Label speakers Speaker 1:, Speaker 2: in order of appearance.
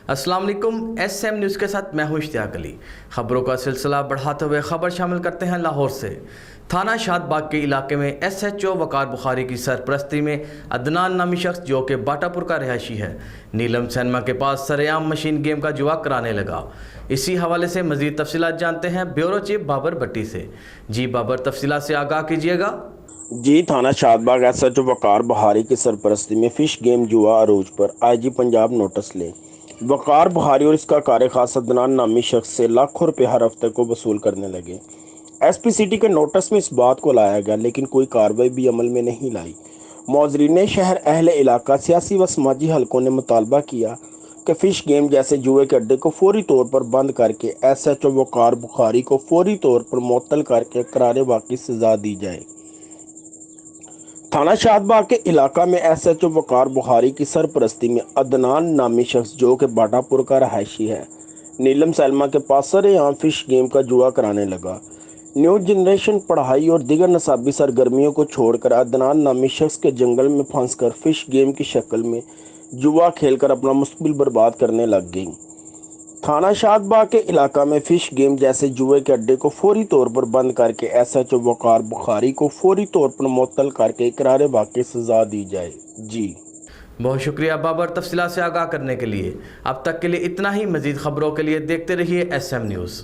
Speaker 1: अस्सलाम वालेकुम। SM news के साथ मैं हूं इश्तियाक अली। खबरों का सिलसिला बढ़ाते हुए खबर शामिल करते हैं लाहौर से। थाना शादबाग के इलाके में SHO वकार बुखारी की सरपरस्ती में अदनान नामी शख्स जो कि बाटापुर का रिहायशी है, नीलम सिनेमा के पास सरेआम मशीन गेम का जुआ कराने लगा। इसी हवाले से मज़ीद तफसीलात जानते हैं ब्यूरो चीफ बाबर भट्टी से। जी बाबर, तफसीलात से आगाह कीजिएगा।
Speaker 2: जी, थाना शादबाग SHO वकार बहारी की सरपरस्ती में फिश गेम जुआ अरूज पर IG पंजाब नोटिस ले। वकार बहारी और इसका कार खास अदनान नामी शख्स से लाखों रुपए हर हफ्ते को वसूल करने लगे। SP सिटी के नोटिस में इस बात को लाया गया, लेकिन कोई कार्रवाई भी अमल में नहीं लाई। मौजरीन शहर, अहले इलाका, सियासी व समाजी हलकों ने मुतालबा किया कि फिश गेम जैसे जुए के अड्डे को फौरी तौर पर बंद करके SHO वकार बुखारी को फौरी तौर पर मुअत्तल करके करारे वाक़ई सजा दी जाए। थाना शादबाग के इलाका में SHO वकार बुखारी की सरपरस्ती में अदनान नामी शख्स जो कि बाटापुर का रहायशी है, नीलम सैलमा के पास सरेआम फिश गेम का जुआ कराने लगा। न्यू जनरेशन पढ़ाई और दीगर नसाबी सरगर्मियों को छोड़कर अदनान नामी शख्स के जंगल में फंसकर फिश गेम की शक्ल में जुआ खेलकर अपना मुस्तकबिल बर्बाद करने लग गई। थाना शादबाग के इलाका में फिश गेम जैसे जुए के अड्डे को फौरी तौर पर बंद करके SHO वकार बुखारी को फौरी तौर पर मुअत्तल करके इकरार वाक़ई सजा दी जाए। जी
Speaker 1: बहुत शुक्रिया बाबर, तफसीलात से आगाह करने के लिए। अब तक के लिए इतना ही। मज़ीद खबरों के लिए देखते रहिए SM न्यूज़।